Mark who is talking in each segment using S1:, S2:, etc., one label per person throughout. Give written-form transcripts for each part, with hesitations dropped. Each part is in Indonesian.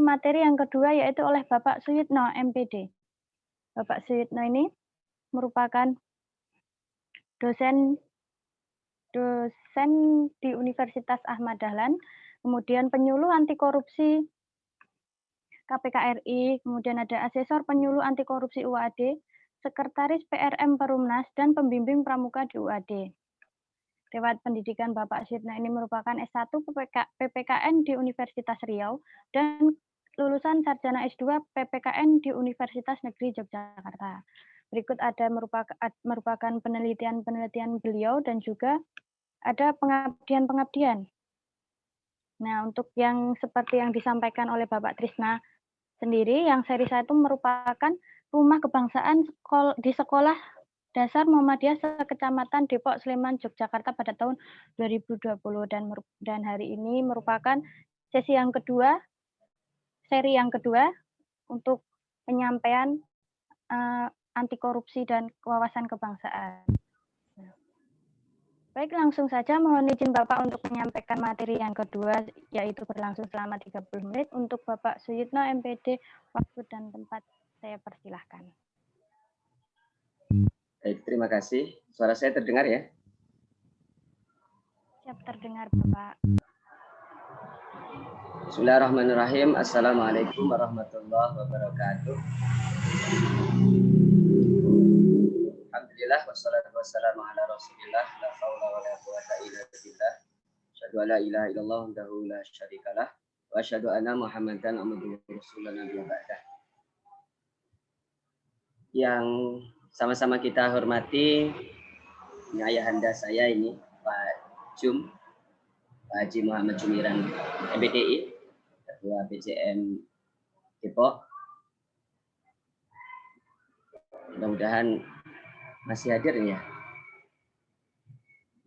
S1: materi yang kedua yaitu oleh Bapak Suyitno, MPD. Bapak Suyitno ini merupakan dosen di Universitas Ahmad Dahlan, kemudian penyuluh anti korupsi KPK RI, kemudian ada asesor penyuluh anti korupsi UAD, sekretaris PRM Perumnas, dan pembimbing pramuka di UAD. Riwayat pendidikan Bapak Suyitno ini merupakan S1 PPKN di Universitas Riau dan lulusan sarjana S2 PPKN di Universitas Negeri Yogyakarta. Berikut ada merupakan penelitian-penelitian beliau dan juga ada pengabdian-pengabdian. Nah, untuk yang seperti yang disampaikan oleh Bapak Trisna sendiri, yang seri 1 merupakan rumah kebangsaan di sekolah Dasar Muhammadiyah Sekecamatan Depok, Sleman, Yogyakarta pada tahun 2020 dan hari ini merupakan seri yang kedua untuk penyampaian anti korupsi dan wawasan kebangsaan. Baik, langsung saja mohon izin Bapak untuk menyampaikan materi yang kedua, yaitu berlangsung selama 30 menit untuk Bapak Suyitno, MPD. Waktu dan tempat saya persilahkan.
S2: Baik, terima kasih. Suara saya terdengar ya?
S1: Siap terdengar, Bapak.
S2: Bismillahirrahmanirrahim. Assalamualaikum warahmatullahi wabarakatuh. Alhamdulillah wassalatu wassalamu ala Rasulillah la haula wala quwwata illa billah. Asyhadu an la ilaha illallah wahdahu la syarikalah wa asyhadu anna Muhammadan abduhu wa rasuluhu nabiyyu ba'dah. Yang sama-sama kita hormati ini ayahanda saya ini Pak Jum, Pak Haji Muhammad Jumiran MPDI, Ketua PJM Depok. Mudah-mudahan masih hadir ya.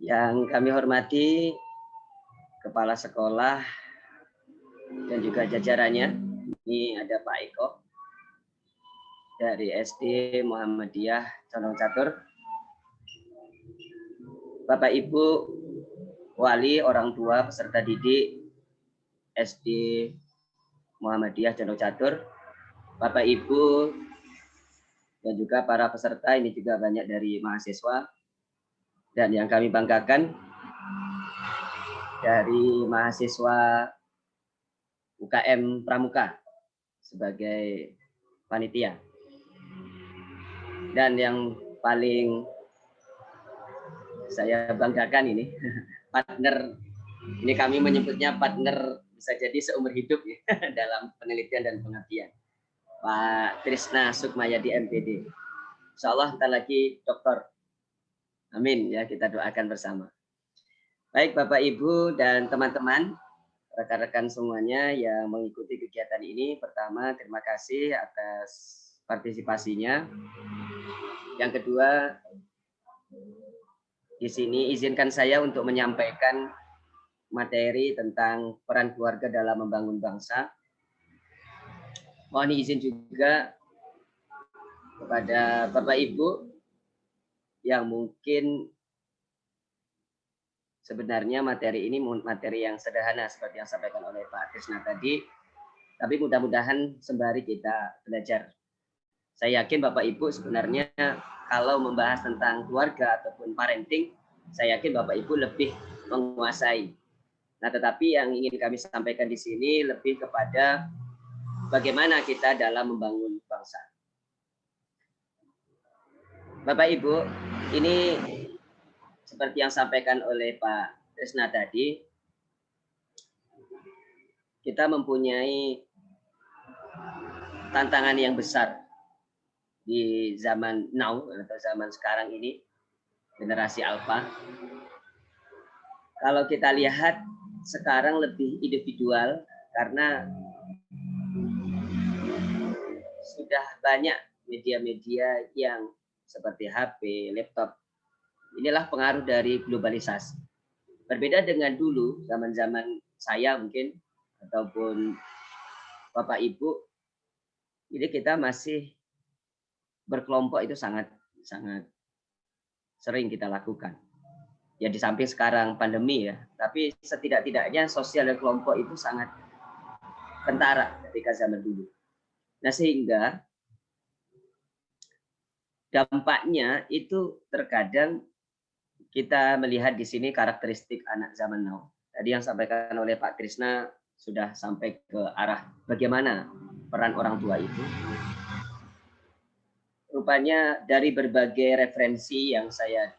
S2: Yang kami hormati Kepala Sekolah dan juga jajarannya. Ini ada Pak Eko dari SD Muhammadiyah Condong Catur. Bapak Ibu wali, orang tua, peserta didik SD Muhammadiyah Condong Catur, Bapak Ibu dan juga para peserta, ini juga banyak dari mahasiswa, dan yang kami banggakan dari mahasiswa UKM Pramuka sebagai panitia. Dan yang paling saya banggakan ini partner, ini kami menyebutnya partner bisa jadi seumur hidup ya, dalam penelitian dan pengabdian, Pak Trisna Sukmayadi MPD. Insya Allah kita lagi doktor. Amin ya, kita doakan bersama. Baik Bapak Ibu dan teman-teman, rekan-rekan semuanya yang mengikuti kegiatan ini, pertama terima kasih atas partisipasinya. Yang kedua, di sini izinkan saya untuk menyampaikan materi tentang peran keluarga dalam membangun bangsa. Mohon izin juga kepada Bapak Ibu yang mungkin sebenarnya materi ini materi yang sederhana seperti yang disampaikan oleh Pak Trisna tadi, tapi mudah-mudahan sembari kita belajar. Saya yakin Bapak Ibu sebenarnya kalau membahas tentang keluarga ataupun parenting, saya yakin Bapak Ibu lebih menguasai. Nah, tetapi yang ingin kami sampaikan di sini lebih kepada bagaimana kita dalam membangun bangsa. Bapak Ibu, ini seperti yang disampaikan oleh Pak Trisna tadi, kita mempunyai tantangan yang besar di zaman now atau zaman sekarang ini, generasi alpha. Kalau kita lihat sekarang lebih individual karena sudah banyak media-media yang seperti HP, laptop. Inilah pengaruh dari globalisasi. Berbeda dengan dulu, zaman-zaman saya mungkin ataupun Bapak Ibu, ini kita masih berkelompok itu sangat sering kita lakukan. Ya di samping sekarang pandemi ya, tapi setidak-tidaknya sosial dan kelompok itu sangat tentara ketika zaman dulu. Nah, sehingga dampaknya itu terkadang kita melihat di sini karakteristik anak zaman now. Tadi yang sampaikan oleh Pak Trisna sudah sampai ke arah bagaimana peran orang tua itu. Rupanya dari berbagai referensi yang saya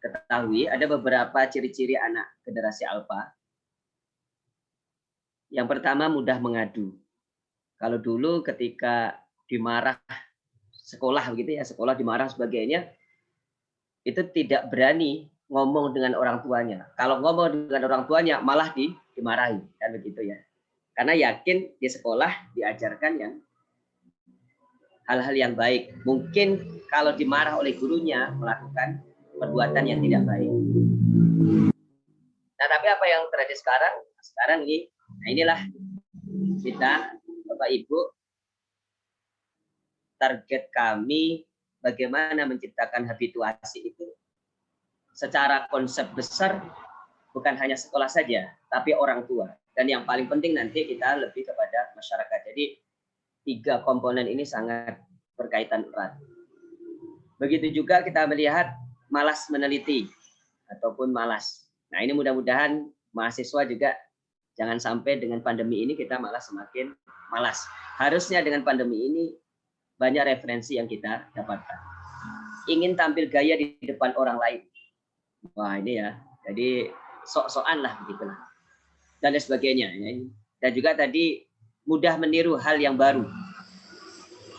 S2: ketahui, ada beberapa ciri-ciri anak generasi alfa. Yang pertama, mudah mengadu. Kalau dulu ketika dimarah sekolah begitu ya, sekolah dimarah sebagainya, itu tidak berani ngomong dengan orang tuanya. Kalau ngomong dengan orang tuanya malah dimarahi, kan begitu ya. Karena yakin di sekolah diajarkan yang hal-hal yang baik. Mungkin kalau dimarah oleh gurunya melakukan perbuatan yang tidak baik. Nah, tapi apa yang terjadi sekarang? Sekarang ini, nah inilah kita, Bapak Ibu, target kami bagaimana menciptakan habituasi itu secara konsep besar, bukan hanya sekolah saja, tapi orang tua. Dan yang paling penting nanti kita lebih kepada masyarakat. Jadi 3 komponen ini sangat berkaitan erat. Begitu juga kita melihat malas meneliti ataupun malas. Nah, ini mudah-mudahan mahasiswa juga jangan sampai dengan pandemi ini kita malah semakin malas. Harusnya dengan pandemi ini banyak referensi yang kita dapatkan. Ingin tampil gaya di depan orang lain. Wah, ini ya. Jadi sok-sokan lah begitulah. Dan lain sebagainya. Dan juga tadi mudah meniru hal yang baru.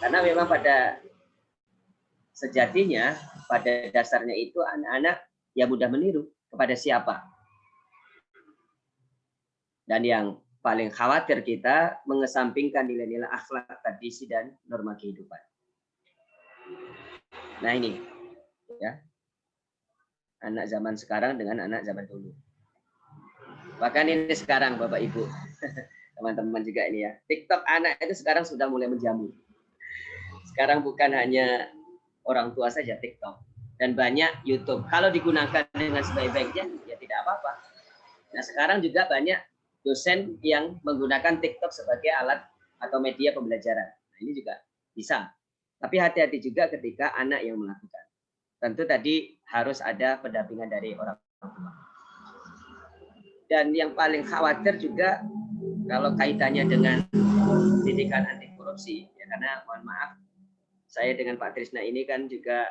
S2: Karena memang pada sejatinya, pada dasarnya itu anak-anak yang mudah meniru kepada siapa. Dan yang paling khawatir kita mengesampingkan nilai-nilai akhlak, tradisi, dan norma kehidupan. Nah ini, ya, anak zaman sekarang dengan anak zaman dulu. Bahkan ini sekarang Bapak Ibu, teman-teman juga ini ya, TikTok anak itu sekarang sudah mulai menjamu. Sekarang bukan hanya orang tua saja TikTok, dan banyak YouTube. Kalau digunakan dengan sebaik-baiknya, ya tidak apa-apa. Nah sekarang juga banyak dosen yang menggunakan TikTok sebagai alat atau media pembelajaran. Nah, ini juga bisa. Tapi hati-hati juga ketika anak yang melakukan. Tentu tadi harus ada pendampingan dari orang tua. Dan yang paling khawatir juga kalau kaitannya dengan pendidikan anti korupsi, ya karena mohon maaf, saya dengan Pak Trisna ini kan juga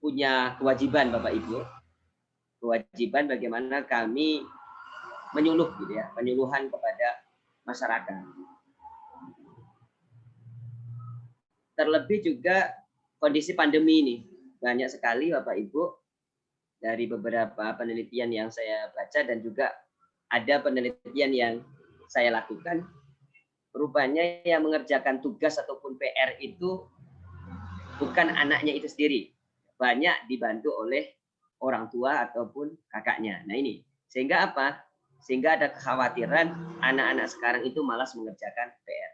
S2: punya kewajiban Bapak Ibu. Kewajiban bagaimana kami menyuluh gitu ya, penyuluhan kepada masyarakat. Terlebih juga kondisi pandemi ini banyak sekali Bapak Ibu dari beberapa penelitian yang saya baca dan juga ada penelitian yang saya lakukan, rupanya yang mengerjakan tugas ataupun PR itu bukan anaknya itu sendiri, banyak dibantu oleh orang tua ataupun kakaknya. Nah ini sehingga apa? Sehingga ada kekhawatiran anak-anak sekarang itu malas mengerjakan PR.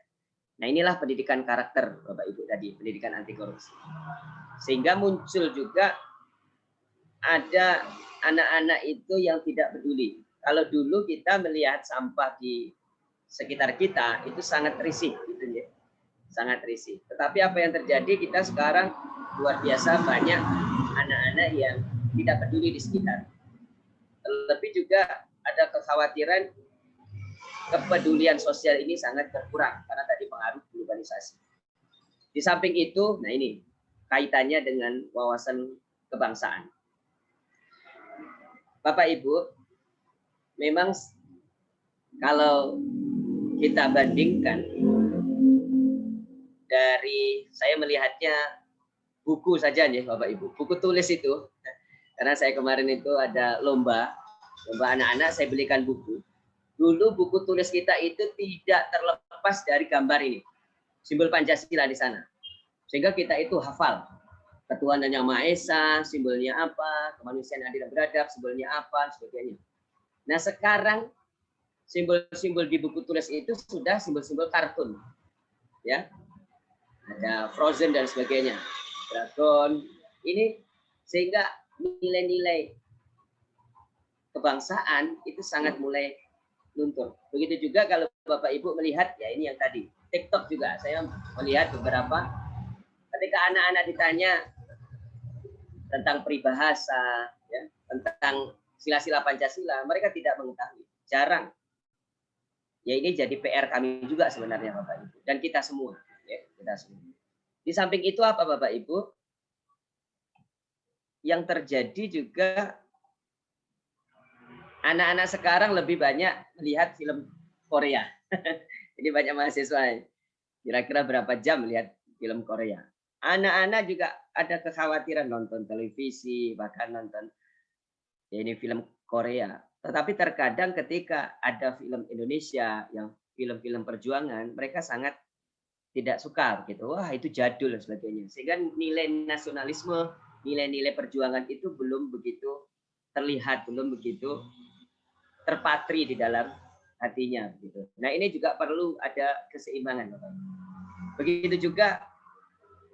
S2: Nah inilah pendidikan karakter Bapak Ibu tadi, pendidikan anti korupsi. Sehingga muncul juga ada anak-anak itu yang tidak peduli. Kalau dulu kita melihat sampah di sekitar kita itu sangat risih gitu ya. Sangat risih. Tetapi apa yang terjadi, kita sekarang luar biasa banyak anak-anak yang tidak peduli di sekitar. Terlebih juga ada kekhawatiran kepedulian sosial ini sangat berkurang karena tadi pengaruh globalisasi. Di samping itu, nah ini kaitannya dengan wawasan kebangsaan. Bapak Ibu, memang kalau kita bandingkan dari saya melihatnya buku saja nih Bapak Ibu, buku tulis itu, karena saya kemarin itu ada lomba anak-anak, saya belikan buku. Dulu buku tulis kita itu tidak terlepas dari gambar ini, simbol Pancasila di sana, sehingga kita itu hafal ketuhanan yang Maha Esa, simbolnya apa, kemanusiaan adil dan beradab, simbolnya apa, sebagainya. Nah sekarang simbol-simbol di buku tulis itu sudah simbol-simbol kartun, ya, ada Frozen dan sebagainya, dragon ini, sehingga nilai-nilai kebangsaan itu sangat mulai luntur. Begitu juga kalau Bapak Ibu melihat, ya ini yang tadi, TikTok juga saya melihat beberapa, ketika anak-anak ditanya tentang peribahasa, ya, tentang sila-sila Pancasila, mereka tidak mengetahui, jarang. Ya ini jadi PR kami juga sebenarnya Bapak Ibu, dan kita semua. Ya, kita semua. Di samping itu apa Bapak Ibu? Yang terjadi juga anak-anak sekarang lebih banyak melihat film Korea. Ini banyak mahasiswa. Kira-kira berapa jam melihat film Korea? Anak-anak juga ada kekhawatiran nonton televisi, bahkan nonton ya ini film Korea. Tetapi terkadang ketika ada film Indonesia yang film-film perjuangan, mereka sangat tidak suka gitu. Wah, itu jadul dan sebagainya. Sehingga nilai nasionalisme, nilai-nilai perjuangan itu belum begitu terlihat, belum begitu terpatri di dalam hatinya gitu. Nah, ini juga perlu ada keseimbangan, Bapak. Begitu juga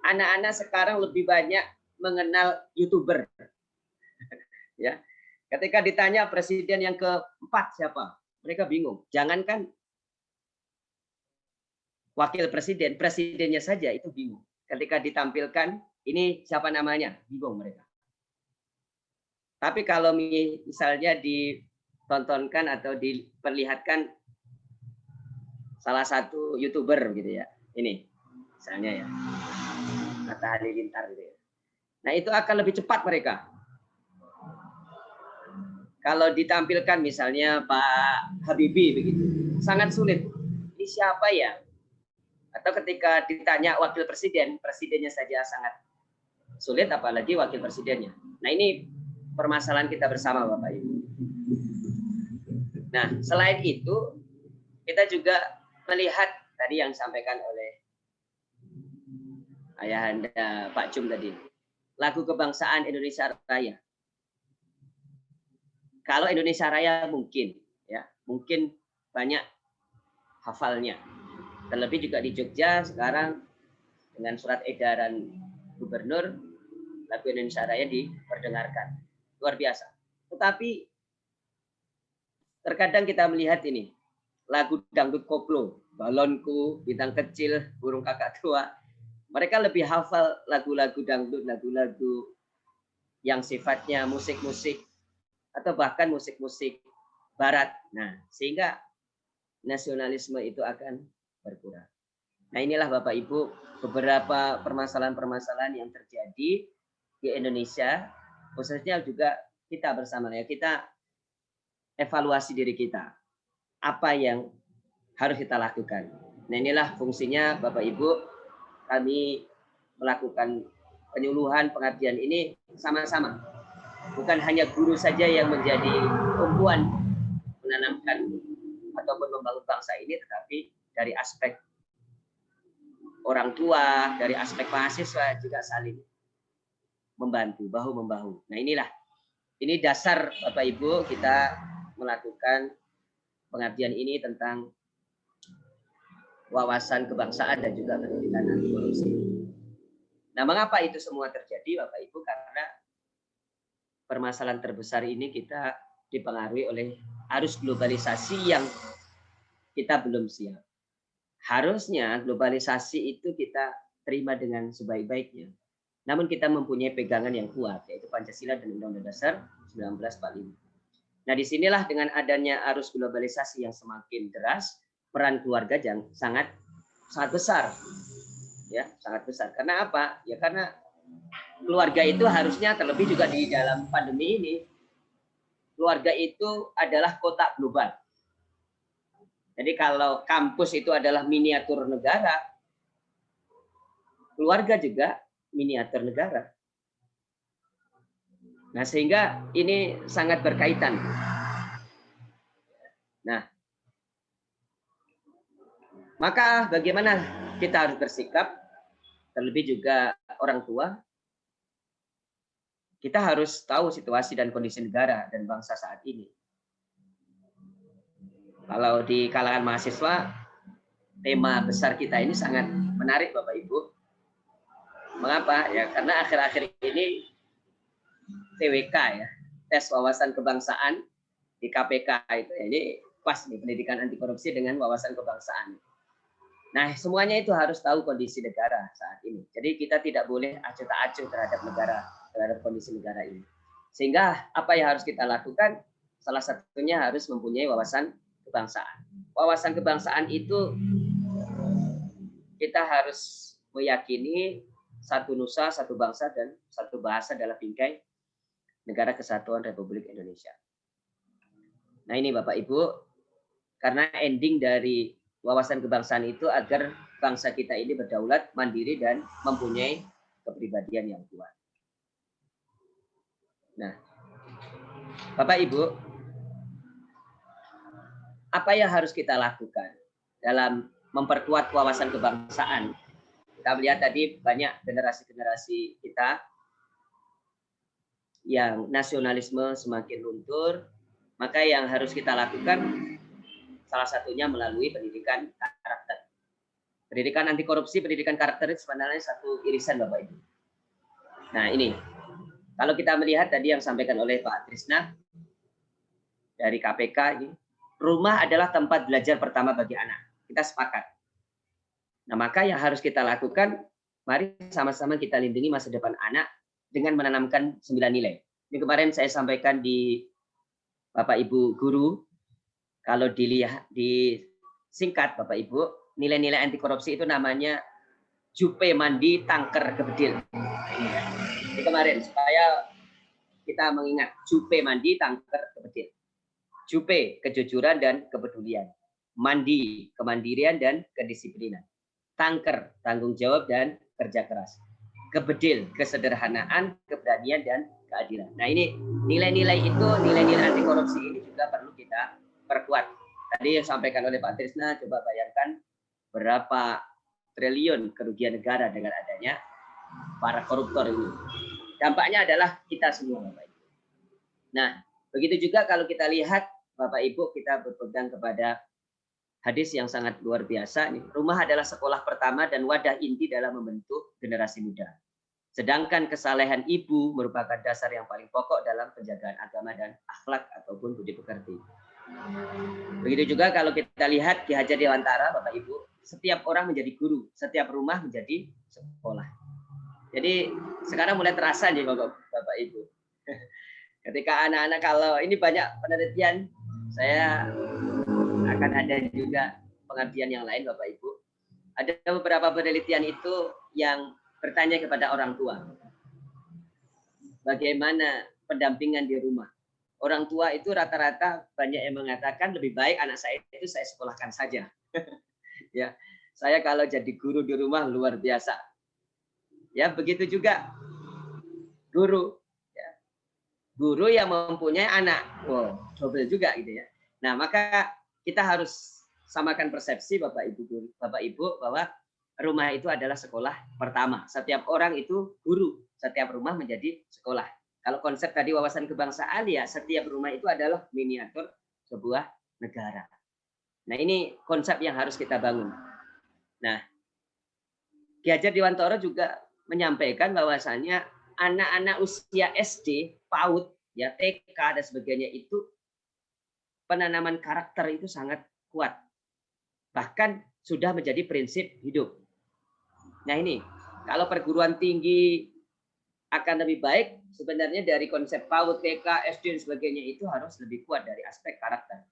S2: anak-anak sekarang lebih banyak mengenal YouTuber. Ya. Ketika ditanya presiden yang keempat siapa? Mereka bingung. Jangankan wakil presiden, presidennya saja itu bingung. Ketika ditampilkan, ini siapa namanya? Bingung mereka. Tapi kalau misalnya ditontonkan atau diperlihatkan salah satu YouTuber gitu ya. Ini misalnya ya. Atta Halilintar gitu ya. Nah, itu akan lebih cepat mereka. Kalau ditampilkan misalnya Pak Habibie begitu, sangat sulit. Ini siapa ya? Atau ketika ditanya wakil presiden, presidennya saja sangat sulit, apalagi wakil presidennya. Nah, ini permasalahan kita bersama Bapak Ibu. Nah, selain itu, kita juga melihat tadi yang disampaikan oleh ayahanda Pak Cum tadi, lagu kebangsaan Indonesia Raya. Kalau Indonesia Raya mungkin, ya mungkin banyak hafalnya. Terlebih juga di Jogja sekarang dengan surat edaran gubernur, lagu Indonesia Raya diperdengarkan. Luar biasa. Tetapi terkadang kita melihat ini, lagu dangdut koplo, balonku, bintang kecil, burung kakak tua. Mereka lebih hafal lagu-lagu dangdut, lagu-lagu yang sifatnya musik-musik atau bahkan musik-musik barat. Nah, sehingga nasionalisme itu akan berkurang. Nah, inilah Bapak Ibu beberapa permasalahan-permasalahan yang terjadi di Indonesia, khususnya juga kita bersama ya, kita evaluasi diri kita. Apa yang harus kita lakukan. Nah, inilah fungsinya Bapak Ibu kami melakukan penyuluhan pengabdian ini sama-sama. Bukan hanya guru saja yang menjadi tumpuan menanamkan ataupun membangun bangsa ini, tetapi dari aspek orang tua, dari aspek mahasiswa juga saling membantu, bahu-membahu. Nah, ini dasar Bapak Ibu kita melakukan pengabdian ini tentang wawasan kebangsaan dan juga pendidikan anti korupsi. Nah, mengapa itu semua terjadi Bapak Ibu? Karena permasalahan terbesar ini kita dipengaruhi oleh arus globalisasi yang kita belum siap. Harusnya globalisasi itu kita terima dengan sebaik-baiknya. Namun kita mempunyai pegangan yang kuat, yaitu Pancasila dan Undang-Undang Dasar 1945. Nah, disinilah dengan adanya arus globalisasi yang semakin deras, peran keluarga sangat besar. Ya, sangat besar. Karena apa? Ya karena keluarga itu harusnya terlebih juga di dalam pandemi ini, keluarga itu adalah kotak global. Jadi kalau kampus itu adalah miniatur negara, keluarga juga miniatur negara. Nah, sehingga ini sangat berkaitan. Nah, maka bagaimana kita harus bersikap, terlebih juga orang tua, kita harus tahu situasi dan kondisi negara dan bangsa saat ini. Kalau di kalangan mahasiswa, tema besar kita ini sangat menarik Bapak Ibu. Mengapa? Ya karena akhir-akhir ini TWK ya, tes wawasan kebangsaan di KPK itu ini pas nih pendidikan anti korupsi dengan wawasan kebangsaan. Nah, semuanya itu harus tahu kondisi negara saat ini. Jadi kita tidak boleh acuh tak acuh terhadap negara, terhadap kondisi negara ini. Sehingga apa yang harus kita lakukan? Salah satunya harus mempunyai wawasan kebangsaan. Wawasan kebangsaan itu kita harus meyakini satu nusa, satu bangsa, dan satu bahasa dalam bingkai Negara Kesatuan Republik Indonesia. Nah ini Bapak Ibu, karena ending dari wawasan kebangsaan itu agar bangsa kita ini berdaulat, mandiri, dan mempunyai kepribadian yang kuat. Nah, Bapak Ibu, apa yang harus kita lakukan dalam memperkuat wawasan kebangsaan? Kita melihat tadi banyak generasi-generasi kita yang nasionalisme semakin luntur, maka yang harus kita lakukan salah satunya melalui pendidikan karakter. Pendidikan anti korupsi, pendidikan karakter itu sebenarnya satu irisan Bapak Ibu. Nah ini, kalau kita melihat tadi yang disampaikan oleh Pak Trisna dari KPK ini, rumah adalah tempat belajar pertama bagi anak. Kita sepakat. Nah maka yang harus kita lakukan, mari sama-sama kita lindungi masa depan anak dengan menanamkan 9 nilai. Ini kemarin saya sampaikan di Bapak Ibu guru, kalau dilihat di singkat Bapak Ibu, nilai-nilai anti korupsi itu namanya jupe mandi tangker kebedil. Ini kemarin supaya kita mengingat jupe mandi tangker kebedil. Jupe kejujuran dan kepedulian. Mandi kemandirian dan kedisiplinan. Tangker tanggung jawab dan kerja keras. Kebedil kesederhanaan, keberanian dan keadilan. Nah ini nilai-nilai itu, nilai-nilai anti korupsi ini juga perlu kita perkuat. Tadi yang disampaikan oleh Pak Trisna, coba bayangkan berapa triliun kerugian negara dengan adanya para koruptor ini. Dampaknya adalah kita semua Bapak Ibu. Nah, begitu juga kalau kita lihat Bapak Ibu, kita berpegang kepada hadis yang sangat luar biasa. Rumah adalah sekolah pertama dan wadah inti dalam membentuk generasi muda. Sedangkan kesalehan ibu merupakan dasar yang paling pokok dalam penjagaan agama dan akhlak ataupun budi pekerti. Begitu juga kalau kita lihat Ki Hajar Dewantara, Bapak Ibu, setiap orang menjadi guru, setiap rumah menjadi sekolah. Jadi sekarang mulai terasa nih Bapak Ibu. Ketika anak-anak, kalau ini banyak penelitian, saya akan ada juga pengertian yang lain Bapak Ibu. Ada beberapa penelitian itu yang bertanya kepada orang tua. Bagaimana pendampingan di rumah? Orang tua itu rata-rata banyak yang mengatakan lebih baik anak saya itu saya sekolahkan saja. Ya, saya kalau jadi guru di rumah luar biasa. Ya, begitu juga guru. Ya. Guru yang mempunyai anak, wow, double juga gitu ya. Nah, maka kita harus samakan persepsi Bapak Ibu bahwa rumah itu adalah sekolah pertama. Setiap orang itu guru, setiap rumah menjadi sekolah. Kalau konsep tadi wawasan kebangsaan, ya setiap rumah itu adalah miniatur sebuah negara. Nah ini konsep yang harus kita bangun. Nah, Ki Hajar Dewantara juga menyampaikan bahwasannya anak-anak usia SD, PAUD, ya TK dan sebagainya itu penanaman karakter itu sangat kuat. Bahkan sudah menjadi prinsip hidup. Nah ini, kalau perguruan tinggi akan lebih baik, sebenarnya dari konsep PAUD, TK, SD dan sebagainya itu harus lebih kuat dari aspek karakter.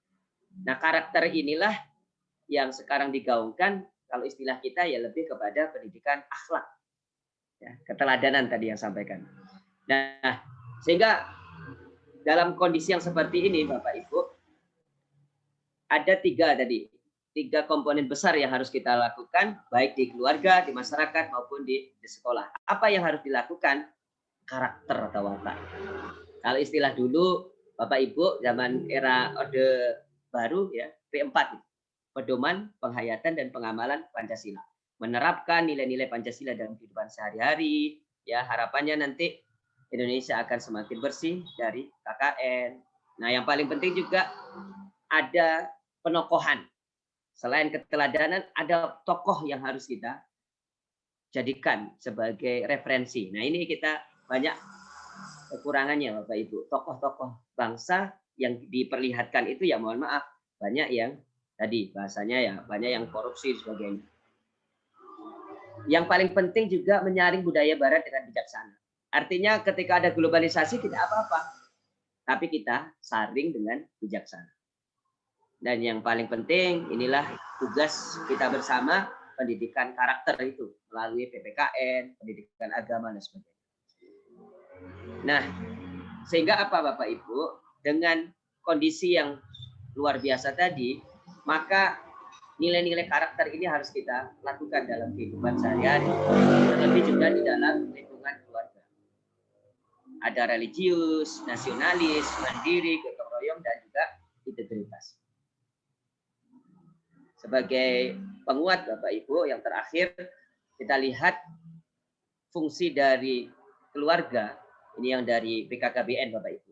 S2: Nah karakter inilah yang sekarang digaungkan, kalau istilah kita ya lebih kepada pendidikan akhlak. Ya, keteladanan tadi yang sampaikan. Nah, sehingga dalam kondisi yang seperti ini Bapak Ibu, ada tiga komponen besar yang harus kita lakukan, baik di keluarga, di masyarakat, maupun di sekolah. Apa yang harus dilakukan? Karakter atau watak. Kalau istilah dulu, Bapak Ibu, zaman era Orde Baru, ya P4, pedoman, penghayatan, dan pengamalan Pancasila. Menerapkan nilai-nilai Pancasila dalam kehidupan sehari-hari, ya harapannya nanti Indonesia akan semakin bersih dari KKN. Nah, yang paling penting juga ada penokohan. Selain keteladanan, ada tokoh yang harus kita jadikan sebagai referensi. Nah, ini kita banyak kekurangannya Bapak Ibu. Tokoh-tokoh bangsa yang diperlihatkan itu ya mohon maaf, banyak yang tadi bahasanya ya banyak yang korupsi dan sebagainya. Yang paling penting juga menyaring budaya barat dengan bijaksana. Artinya ketika ada globalisasi tidak apa-apa, tapi kita saring dengan bijaksana. Dan yang paling penting inilah tugas kita bersama, pendidikan karakter itu melalui PPKN, pendidikan agama dan sebagainya. Nah, sehingga apa Bapak Ibu, dengan kondisi yang luar biasa tadi, maka nilai-nilai karakter ini harus kita lakukan dalam kehidupan sehari-hari, terlebih juga di dalam lingkungan keluarga. Ada religius, nasionalis, mandiri, gotong royong, dan juga integritas. Sebagai penguat Bapak Ibu, yang terakhir kita lihat fungsi dari keluarga, ini yang dari BKKBN Bapak Ibu.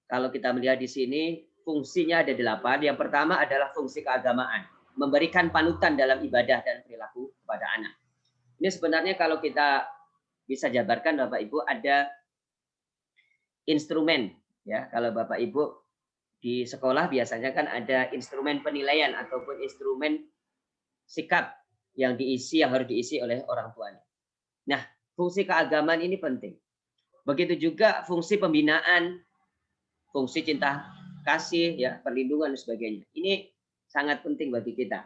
S2: Kalau kita melihat di sini, fungsinya ada 8. Yang pertama adalah fungsi keagamaan, memberikan panutan dalam ibadah dan perilaku kepada anak. Ini sebenarnya kalau kita bisa jabarkan Bapak Ibu, ada instrumen ya. Kalau Bapak Ibu di sekolah biasanya kan ada instrumen penilaian ataupun instrumen sikap yang harus diisi oleh orang tuanya. Nah, fungsi keagamaan ini penting. Begitu juga fungsi pembinaan, fungsi cinta kasih, ya, perlindungan dan sebagainya. Ini sangat penting bagi kita.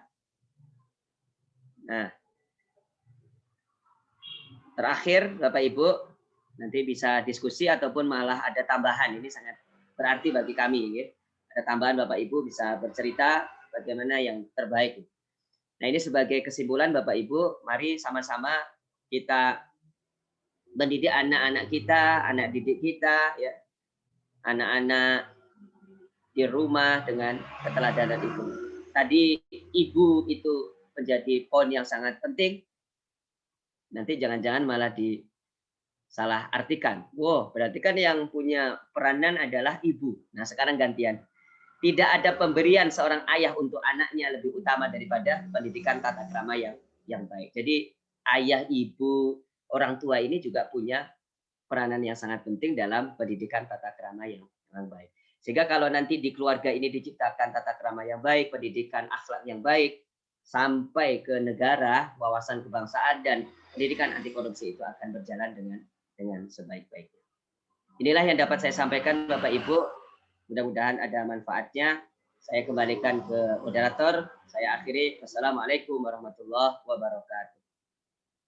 S2: Nah, terakhir Bapak Ibu, nanti bisa diskusi ataupun malah ada tambahan. Ini sangat berarti bagi kami. Ya. Ada tambahan Bapak Ibu bisa bercerita bagaimana yang terbaik. Nah, ini sebagai kesimpulan Bapak Ibu, mari sama-sama kita mendidik anak-anak kita, anak didik kita, ya, anak-anak di rumah dengan keteladanan ibu. Tadi ibu itu menjadi poin yang sangat penting. Nanti jangan-jangan malah disalah artikan. Wow, berarti kan yang punya peranan adalah ibu. Nah, sekarang gantian. Tidak ada pemberian seorang ayah untuk anaknya lebih utama daripada pendidikan tata krama yang baik. Jadi ayah, ibu, orang tua ini juga punya peranan yang sangat penting dalam pendidikan tata krama yang baik. Sehingga kalau nanti di keluarga ini diciptakan tata krama yang baik, pendidikan akhlak yang baik, sampai ke negara, wawasan kebangsaan dan pendidikan anti korupsi itu akan berjalan dengan sebaik-baiknya. Inilah yang dapat saya sampaikan Bapak Ibu. Mudah-mudahan ada manfaatnya. Saya kembalikan ke moderator. Saya akhiri. Wassalamualaikum warahmatullahi wabarakatuh.